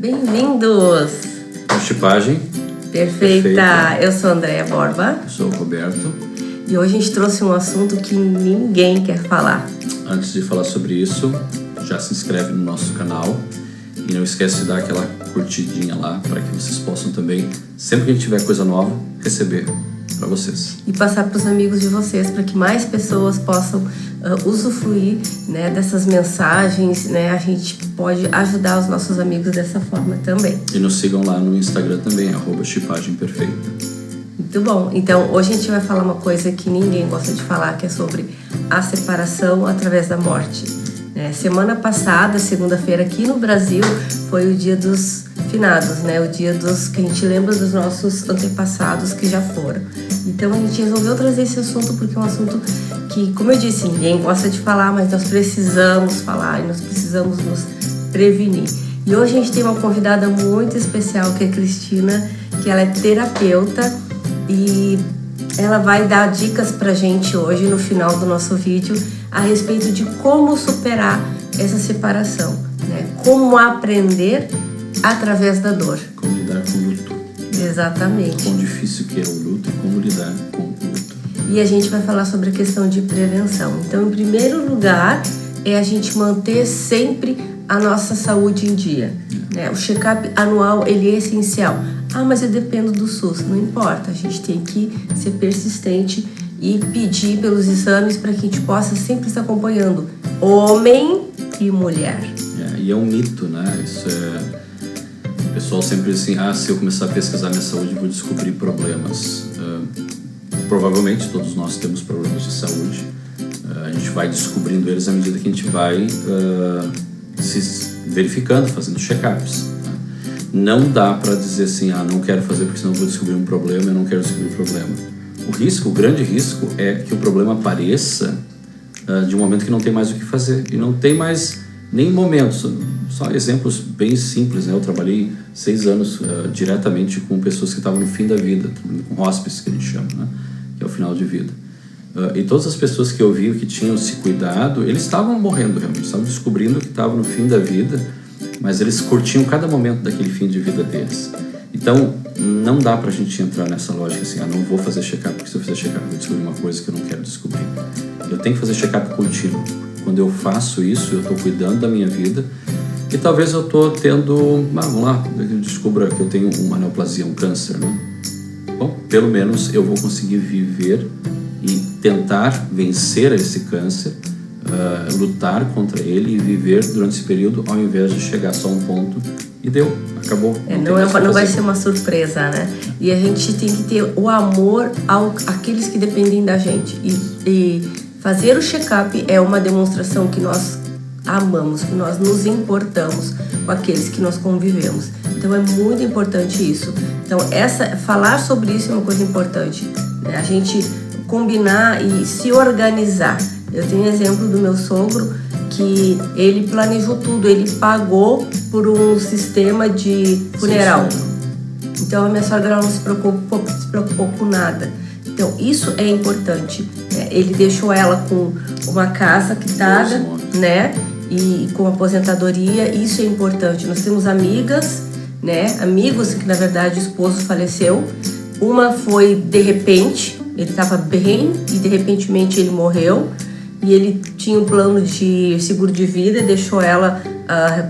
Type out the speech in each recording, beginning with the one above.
Bem-vindos! Chipagem Perfeita! Eu sou a Andréia Borba. Eu sou o Roberto. E hoje a gente trouxe um assunto que ninguém quer falar. Antes de falar sobre isso, já se inscreve no nosso canal e não esquece de dar aquela curtidinha lá para que vocês possam também, sempre que a gente tiver coisa nova, receber para vocês. E passar para os amigos de vocês, para que mais pessoas possam usufruir, né, dessas mensagens, né? A gente pode ajudar os nossos amigos dessa forma também. E nos sigam lá no Instagram também, @chipagem_perfeita. Muito bom. Então, hoje a gente vai falar uma coisa que ninguém gosta de falar, que é sobre a separação através da morte. Semana passada, segunda-feira, aqui no Brasil, foi o dia dos finados, né? O dia dos que a gente lembra dos nossos antepassados que já foram. Então, a gente resolveu trazer esse assunto porque é um assunto que, como eu disse, ninguém gosta de falar, mas nós precisamos falar e nós precisamos nos prevenir. E hoje a gente tem uma convidada muito especial, que é a Cristina, que ela é terapeuta e ela vai dar dicas pra gente hoje, no final do nosso vídeo, a respeito de como superar essa separação, né? Como aprender através da dor. Como lidar com o luto. Exatamente. Quão difícil que é o luto e como lidar com o luto. E a gente vai falar sobre a questão de prevenção. Então, em primeiro lugar, é a gente manter sempre a nossa saúde em dia. Né? O check-up anual, ele é essencial. Ah, mas eu dependo do SUS. Não importa, a gente tem que ser persistente e pedir pelos exames para que a gente possa sempre estar acompanhando homem e mulher. E é um mito, né? Isso é... O pessoal sempre diz assim, se eu começar a pesquisar minha saúde, vou descobrir problemas. Provavelmente todos nós temos problemas de saúde. A gente vai descobrindo eles à medida que a gente vai se verificando, fazendo check-ups. Não dá para dizer assim, não quero fazer porque senão eu vou descobrir um problema, eu não quero descobrir um problema. O grande risco é que o problema apareça de um momento que não tem mais o que fazer. E não tem mais nem momentos. Só exemplos bem simples, né? Eu trabalhei 6 anos diretamente com pessoas que estavam no fim da vida, trabalhando com hospice, que a gente chama, né? Que é o final de vida. E todas as pessoas que eu vi que tinham se cuidado, eles estavam morrendo realmente, estavam descobrindo que estavam no fim da vida, mas eles curtiam cada momento daquele fim de vida deles. Então, não dá pra gente entrar nessa lógica assim, não vou fazer check-up, porque se eu fizer check-up eu vou descobrir uma coisa que eu não quero descobrir. Eu tenho que fazer check-up contínuo. Quando eu faço isso, eu tô cuidando da minha vida e talvez eu tô tendo, vamos lá, eu descubra que eu tenho uma neoplasia, um câncer, né? Bom, pelo menos eu vou conseguir viver e tentar vencer esse câncer, lutar contra ele e viver durante esse período, ao invés de chegar só a um ponto e deu, acabou. Não vai ser uma surpresa, né? E a gente tem que ter o amor àqueles que dependem da gente. E fazer o check-up é uma demonstração que nós amamos, que nós nos importamos com aqueles que nós convivemos. Então é muito importante isso. Então falar sobre isso é uma coisa importante, né? A gente combinar e se organizar. Eu tenho exemplo do meu sogro, que ele planejou tudo, ele pagou por um sistema de funeral. Então a minha sogra não se preocupou com nada. Então isso é importante, né? Ele deixou ela com uma casa quitada, né? E com aposentadoria, isso é importante. Nós temos amigas, né? Amigos que na verdade o esposo faleceu. Uma foi de repente, ele estava bem e de repentemente ele morreu. E ele tinha um plano de seguro de vida, deixou ela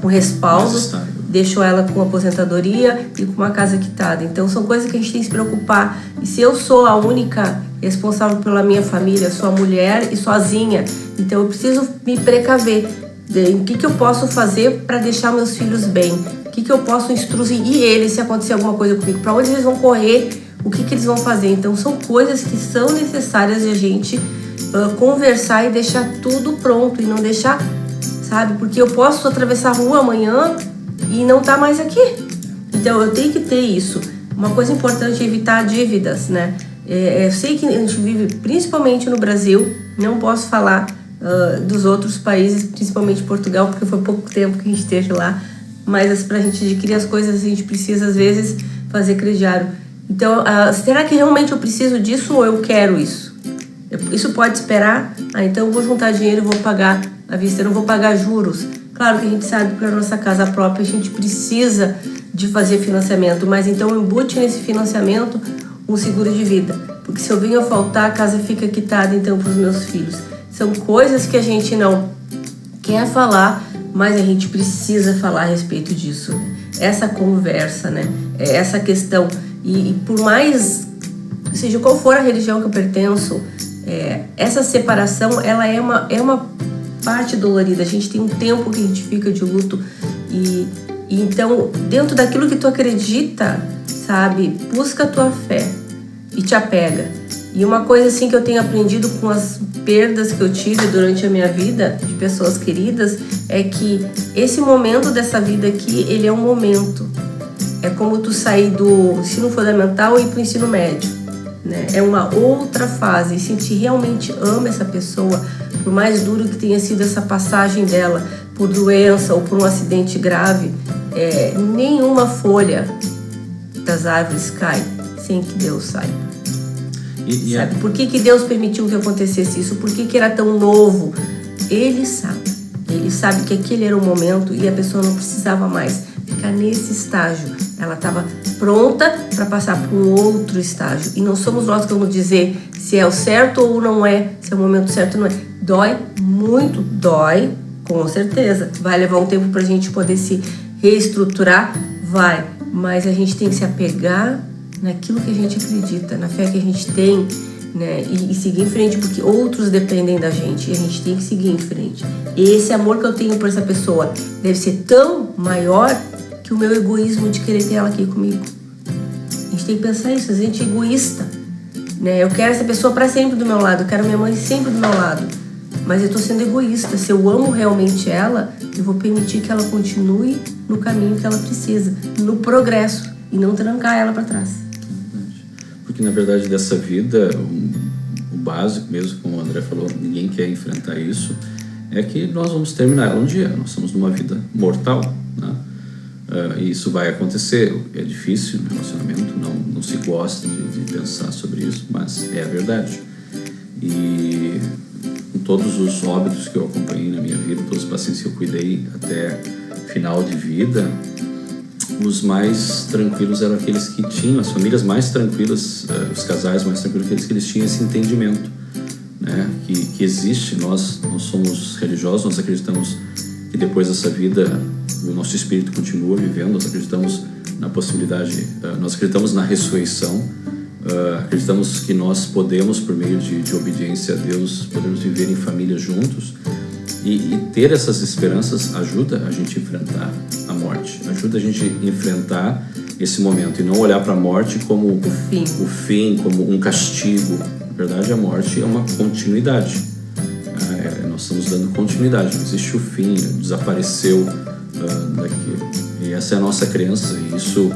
com respaldo, deixou ela com aposentadoria e com uma casa quitada. Então são coisas que a gente tem que se preocupar. E se eu sou a única responsável pela minha família, sou a mulher e sozinha, então eu preciso me precaver. O que eu posso fazer para deixar meus filhos bem? O que eu posso instruir eles se acontecer alguma coisa comigo? Para onde eles vão correr? O que eles vão fazer? Então são coisas que são necessárias de a gente conversar e deixar tudo pronto e não deixar, sabe? Porque eu posso atravessar a rua amanhã e não tá mais aqui. Então eu tenho que ter isso. Uma coisa importante é evitar dívidas, né? Eu sei que a gente vive principalmente no Brasil, não posso falar dos outros países, principalmente Portugal, porque foi pouco tempo que a gente esteve lá, mas pra gente adquirir as coisas a gente precisa às vezes fazer crediário. Então, será que realmente eu preciso disso ou eu quero isso? Isso pode esperar? Então eu vou juntar dinheiro e vou pagar à vista, eu não vou pagar juros. Claro que a gente sabe que para nossa casa própria a gente precisa de fazer financiamento, mas então embute nesse financiamento um seguro de vida, porque se eu venho a faltar, a casa fica quitada então para os meus filhos. São coisas que a gente não quer falar, mas a gente precisa falar a respeito disso. Essa conversa, né? Essa questão. E por mais, seja qual for a religião que eu pertenço, essa separação, ela é uma parte dolorida. A gente tem um tempo que a gente fica de luto e então, dentro daquilo que tu acredita, sabe, busca a tua fé e te apega. E uma coisa assim que eu tenho aprendido com as perdas que eu tive durante a minha vida, de pessoas queridas, é que esse momento dessa vida aqui, ele é um momento. É como tu sair do ensino fundamental e ir pro ensino médio, né? É uma outra fase. E se a gente realmente ama essa pessoa, por mais duro que tenha sido essa passagem dela, por doença ou por um acidente grave, nenhuma folha das árvores cai sem que Deus saiba. Sabe? Por que Deus permitiu que acontecesse isso? Por que era tão novo? Ele sabe. Ele sabe que aquele era o momento e a pessoa não precisava mais ficar nesse estágio. Ela estava pronta para passar para um outro estágio. E não somos nós que vamos dizer se é o certo ou não é, se é o momento certo ou não é. Dói muito, dói, com certeza. Vai levar um tempo para a gente poder se reestruturar, vai. Mas a gente tem que se apegar naquilo que a gente acredita, na fé que a gente tem, né? E seguir em frente, porque outros dependem da gente e a gente tem que seguir em frente. E esse amor que eu tenho por essa pessoa deve ser tão maior que o meu egoísmo de querer ter ela aqui comigo. A gente tem que pensar isso, a gente é egoísta, né? Eu quero essa pessoa para sempre do meu lado, eu quero minha mãe sempre do meu lado, mas eu tô sendo egoísta. Se eu amo realmente ela, eu vou permitir que ela continue no caminho que ela precisa, no progresso, e não trancar ela para trás. Porque na verdade dessa vida, o básico mesmo, como o André falou, ninguém quer enfrentar isso, é que nós vamos terminar ela um dia. Nós estamos numa vida mortal, né? E isso vai acontecer. É difícil no relacionamento, não se gosta de pensar sobre isso, mas é a verdade. E com todos os óbitos que eu acompanhei na minha vida, todos os pacientes que eu cuidei até final de vida, os mais tranquilos eram aqueles que tinham, as famílias mais tranquilas, os casais mais tranquilos, aqueles que eles tinham esse entendimento, né? Que existe. Nós não somos religiosos, nós acreditamos que depois dessa vida o nosso espírito continua vivendo, nós acreditamos na possibilidade, nós acreditamos na ressurreição, acreditamos que nós podemos, por meio de obediência a Deus, podemos viver em família juntos. E ter essas esperanças ajuda a gente a enfrentar a morte, ajuda a gente a enfrentar esse momento e não olhar para a morte como o fim, como um castigo. Na verdade, a morte é uma continuidade. Nós estamos dando continuidade, não existe o fim, desapareceu daquilo. E essa é a nossa crença, e isso,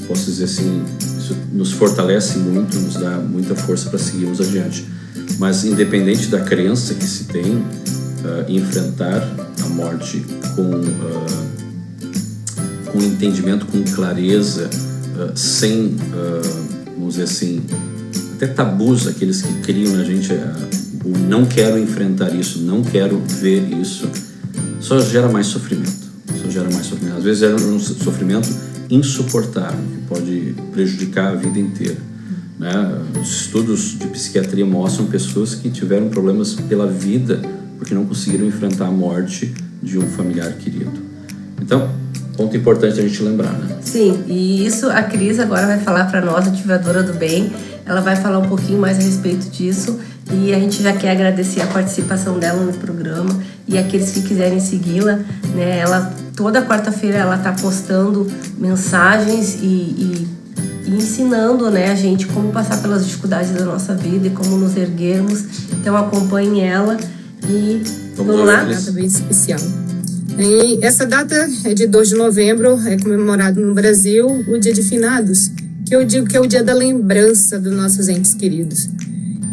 posso dizer assim, isso nos fortalece muito, nos dá muita força para seguirmos adiante. Mas independente da crença que se tem, enfrentar a morte com entendimento, com clareza, sem, vamos dizer assim, até tabus, aqueles que criam na gente o não quero enfrentar isso, não quero ver isso, só gera mais sofrimento. Às vezes é um sofrimento insuportável, que pode prejudicar a vida inteira, né? Os estudos de psiquiatria mostram pessoas que tiveram problemas pela vida porque não conseguiram enfrentar a morte de um familiar querido. Então, ponto importante a gente lembrar, né? Sim, e isso a Cris agora vai falar para nós, ativadora do bem. Ela vai falar um pouquinho mais a respeito disso e a gente já quer agradecer a participação dela no programa e aqueles que quiserem segui-la, né? Ela, toda quarta-feira ela está postando mensagens e ensinando, né, a gente como passar pelas dificuldades da nossa vida e como nos erguermos. Então acompanhe ela. E vamos lá? Uma data bem especial. E essa data é de 2 de novembro, é comemorado no Brasil o Dia de Finados, que eu digo que é o dia da lembrança dos nossos entes queridos.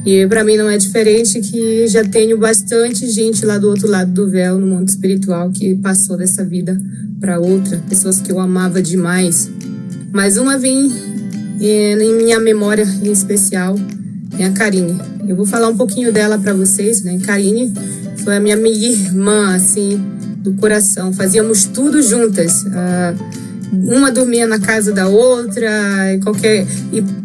E para mim não é diferente, que já tenho bastante gente lá do outro lado do véu, no mundo espiritual, que passou dessa vida para outra, pessoas que eu amava demais. Mas uma vem em minha memória em especial, é a Karine. Eu vou falar um pouquinho dela para vocês, né? Karine foi a minha irmã, assim, do coração. Fazíamos tudo juntas. Uma dormia na casa da outra, e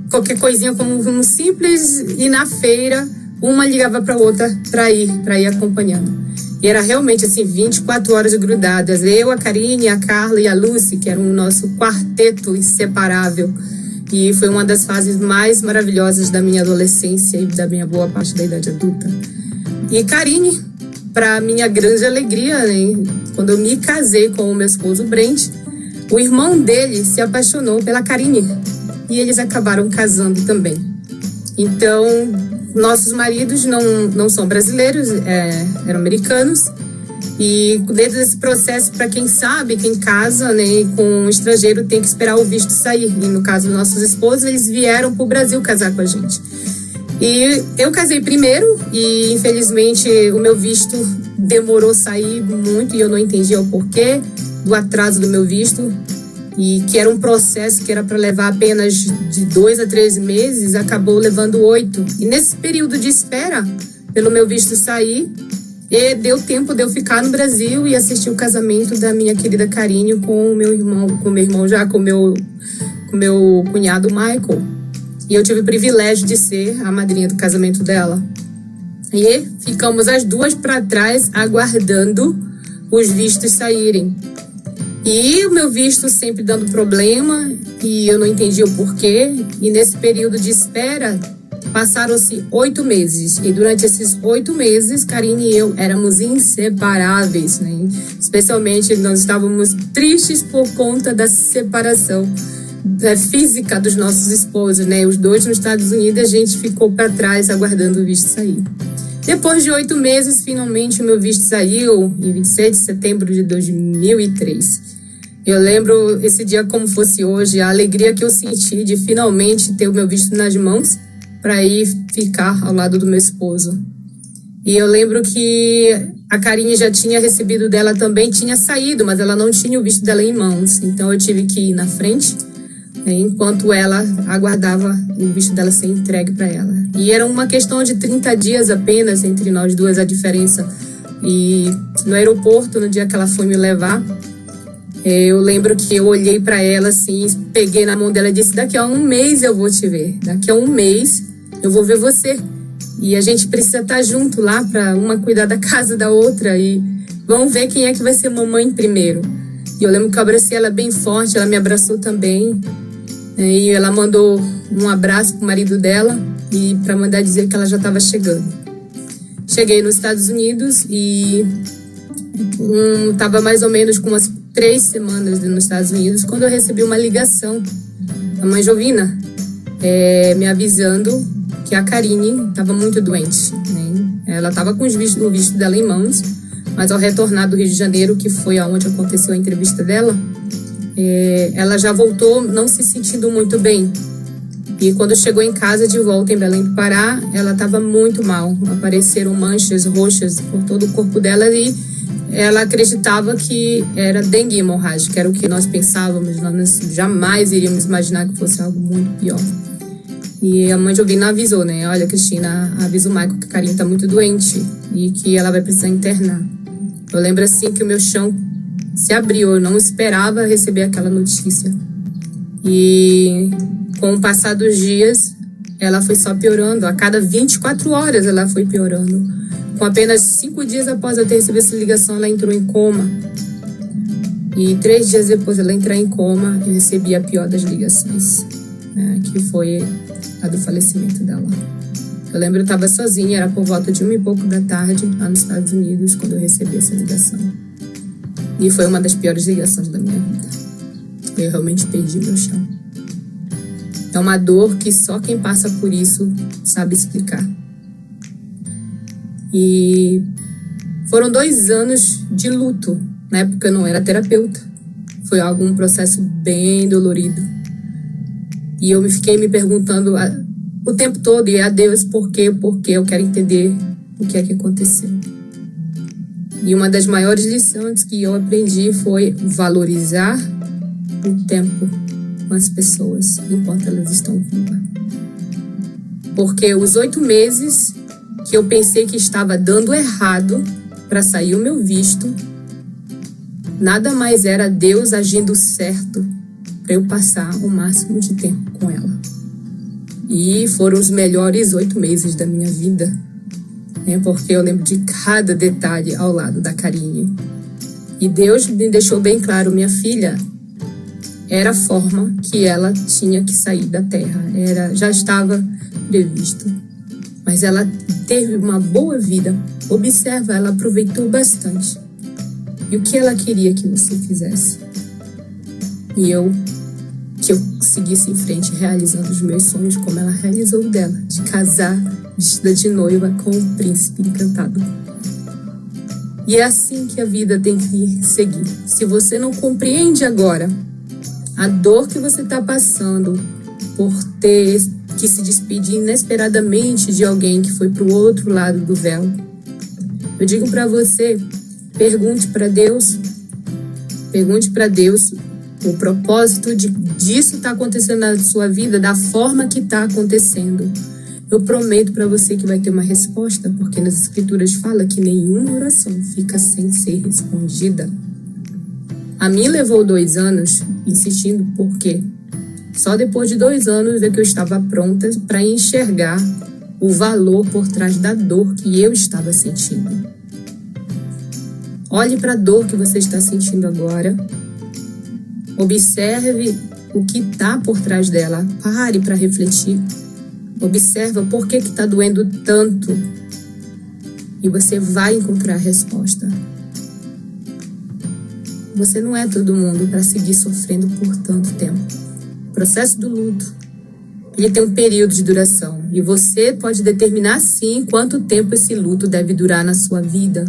qualquer coisinha como simples, e na feira uma ligava para a outra para ir acompanhando. E era realmente assim, 24 horas grudadas. Eu, a Karine, a Carla e a Lucy, que era o nosso quarteto inseparável. E foi uma das fases mais maravilhosas da minha adolescência e da minha boa parte da idade adulta. E Karine, para minha grande alegria, né, quando eu me casei com o meu esposo Brent, o irmão dele se apaixonou pela Karine. E eles acabaram casando também. Então, nossos maridos não são brasileiros, eram americanos. E dentro desse processo, para quem sabe, quem casa, né, com um estrangeiro tem que esperar o visto sair. E no caso dos nossos esposos, eles vieram para o Brasil casar com a gente. E eu casei primeiro e, infelizmente, o meu visto demorou a sair muito e eu não entendia o porquê do atraso do meu visto. E que era um processo que era para levar apenas de 2 a 3 meses, acabou levando 8. E nesse período de espera, pelo meu visto sair, deu tempo de eu ficar no Brasil e assistir o casamento da minha querida Karine com o meu irmão, com meu cunhado Michael. E eu tive o privilégio de ser a madrinha do casamento dela. E ficamos as duas para trás aguardando os vistos saírem. E o meu visto sempre dando problema e eu não entendia o porquê. E nesse período de espera, passaram-se 8 meses. E durante esses 8 meses, Karine e eu éramos inseparáveis, né? Especialmente nós estávamos tristes por conta da separação física dos nossos esposos, né? Os dois nos Estados Unidos, a gente ficou para trás aguardando o visto sair. Depois de 8 meses, finalmente o meu visto saiu em 26 de setembro de 2003. Eu lembro esse dia como fosse hoje, a alegria que eu senti de finalmente ter o meu visto nas mãos para ir ficar ao lado do meu esposo. E eu lembro que a Karine já tinha recebido dela também, tinha saído, mas ela não tinha o visto dela em mãos. Então eu tive que ir na frente, enquanto ela aguardava o visto dela ser entregue para ela. E era uma questão de 30 dias apenas entre nós duas, a diferença. E no aeroporto, no dia que ela foi me levar, eu lembro que eu olhei para ela assim, peguei na mão dela e disse: daqui a 1 mês eu vou te ver, daqui a 1 mês eu vou ver você. E a gente precisa estar junto lá para uma cuidar da casa da outra e vamos ver quem é que vai ser mamãe primeiro. E eu lembro que eu abracei ela bem forte, ela me abraçou também. E ela mandou um abraço pro marido dela e para mandar dizer que ela já estava chegando. Cheguei nos Estados Unidos e estava mais ou menos com umas 3 semanas nos Estados Unidos quando eu recebi uma ligação da mãe Jovina me avisando que a Karine estava muito doente, né? Ela estava com o visto dela em mãos, mas ao retornar do Rio de Janeiro, que foi aonde aconteceu a entrevista dela, ela já voltou não se sentindo muito bem. E quando chegou em casa de volta em Belém do Pará, ela estava muito mal. Apareceram manchas roxas por todo o corpo dela e ela acreditava que era dengue hemorrágica, era o que nós pensávamos, nós jamais iríamos imaginar que fosse algo muito pior. E a mãe Jovina avisou, né? Olha, Cristina, avisa o Michael que a Karine está muito doente e que ela vai precisar internar. Eu lembro assim que o meu chão se abriu, eu não esperava receber aquela notícia. E com o passar dos dias, ela foi só piorando. A cada 24 horas ela foi piorando. Com apenas 5 dias após eu ter recebido essa ligação, ela entrou em coma. E 3 dias depois dela entrar em coma, eu recebi a pior das ligações, que foi a do falecimento dela. Eu lembro que eu estava sozinha, era por volta de 1 e pouco da tarde, lá nos Estados Unidos, quando eu recebi essa ligação. E foi uma das piores ligações da minha vida. Eu realmente perdi meu chão. É uma dor que só quem passa por isso sabe explicar. E foram 2 anos de luto. Na época eu não era terapeuta. Foi um processo bem dolorido. E eu fiquei me perguntando o tempo todo, e a Deus, por quê? Eu quero entender o que é que aconteceu. E uma das maiores lições que eu aprendi foi valorizar o tempo com as pessoas enquanto elas estão vivas. Porque os 8 meses que eu pensei que estava dando errado para sair o meu visto, nada mais era Deus agindo certo para eu passar o máximo de tempo com ela. E foram os melhores 8 meses da minha vida, né? Porque eu lembro de cada detalhe ao lado da Karine. E Deus me deixou bem claro, minha filha, era a forma que ela tinha que sair da terra. Já estava previsto. Mas ela teve uma boa vida. Observa, ela aproveitou bastante. E o que ela queria que você fizesse? Que eu seguisse em frente realizando os meus sonhos como ela realizou o dela, de casar vestida de noiva com o príncipe encantado. E é assim que a vida tem que seguir. Se você não compreende agora a dor que você está passando por ter que se despedir inesperadamente de alguém que foi para o outro lado do véu, eu digo para você, pergunte para Deus o propósito disso está acontecendo na sua vida, da forma que está acontecendo. Eu prometo para você que vai ter uma resposta, porque nas escrituras fala que nenhuma oração fica sem ser respondida. A mim levou 2 anos insistindo, porque só depois de 2 anos é que eu estava pronta para enxergar o valor por trás da dor que eu estava sentindo. Olhe para a dor que você está sentindo agora. Observe o que está por trás dela. Pare para refletir. Observa por que está doendo tanto. E você vai encontrar a resposta. Você não é todo mundo para seguir sofrendo por tanto tempo. O processo do luto, ele tem um período de duração. E você pode determinar, sim, quanto tempo esse luto deve durar na sua vida.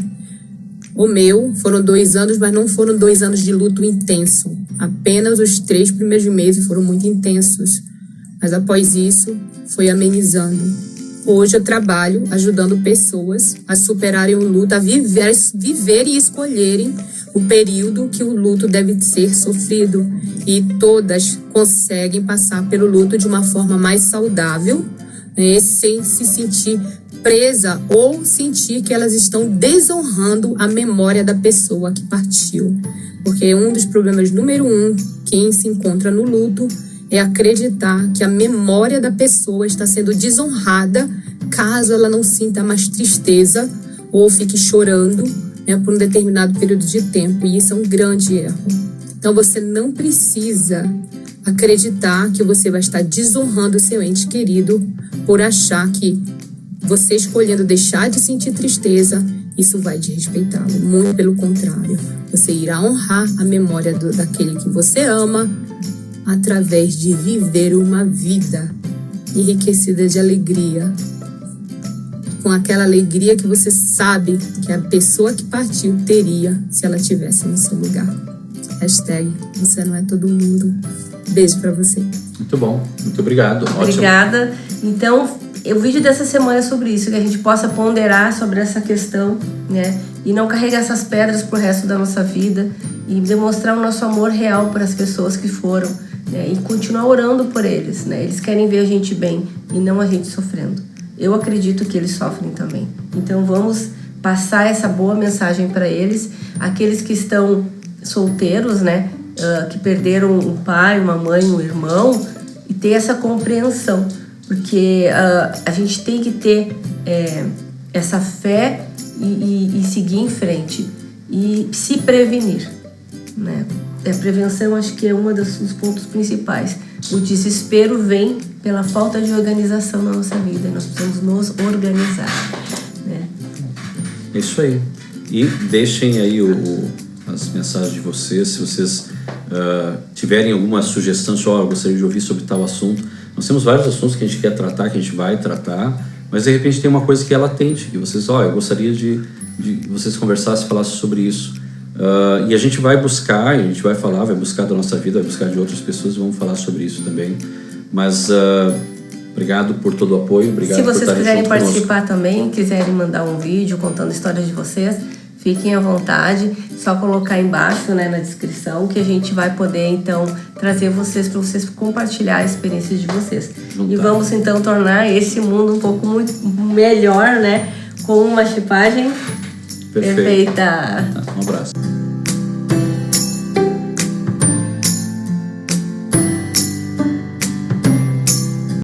O meu foram 2 anos, mas não foram 2 anos de luto intenso. Apenas os 3 primeiros meses foram muito intensos. Mas após isso, foi amenizando. Hoje eu trabalho ajudando pessoas a superarem o luto, a viver e escolherem o período que o luto deve ser sofrido. E todas conseguem passar pelo luto de uma forma mais saudável, né, sem se sentir presa ou sentir que elas estão desonrando a memória da pessoa que partiu. Porque um dos problemas número 1, quem se encontra no luto, é acreditar que a memória da pessoa está sendo desonrada caso ela não sinta mais tristeza ou fique chorando, né, por um determinado período de tempo. E isso é um grande erro. Então você não precisa acreditar que você vai estar desonrando o seu ente querido por achar que você escolhendo deixar de sentir tristeza, isso vai desrespeitá-lo. Muito pelo contrário. Você irá honrar a memória daquele que você ama através de viver uma vida enriquecida de alegria. Com aquela alegria que você sabe que a pessoa que partiu teria se ela estivesse no seu lugar. #você não é todo mundo. Beijo pra você. Muito bom. Muito obrigado. Obrigada. Ótimo. Então, o vídeo dessa semana é sobre isso, que a gente possa ponderar sobre essa questão, né? E não carregar essas pedras pro resto da nossa vida e demonstrar o nosso amor real para as pessoas que foram, né? E continuar orando por eles, né? Eles querem ver a gente bem e não a gente sofrendo. Eu acredito que eles sofrem também. Então vamos passar essa boa mensagem para eles, aqueles que estão solteiros, né? Que perderam um pai, uma mãe, um irmão, e ter essa compreensão. Porque a gente tem que ter essa fé e seguir em frente. E se prevenir, né? A prevenção acho que é um dos pontos principais. O desespero vem pela falta de organização na nossa vida. Nós precisamos nos organizar, né? É isso aí. E deixem aí as mensagens de vocês. Se vocês tiverem alguma sugestão, eu gostaria de ouvir sobre tal assunto. Nós temos vários assuntos que a gente quer tratar, que a gente vai tratar, mas de repente tem uma coisa que é latente, que vocês, eu gostaria de vocês conversassem, falassem sobre isso. E a gente vai buscar, a gente vai falar, vai buscar da nossa vida, vai buscar de outras pessoas e vamos falar sobre isso também. Mas obrigado por todo o apoio, obrigado por estarem junto conosco. Se vocês quiserem participar também, quiserem mandar um vídeo contando histórias de vocês, fiquem à vontade, só colocar embaixo, né, na descrição, que a gente vai poder, então, trazer vocês para vocês compartilhar a experiência de vocês. E vamos, então, tornar esse mundo um pouco muito melhor, né, com uma chipagem perfeita. Um abraço.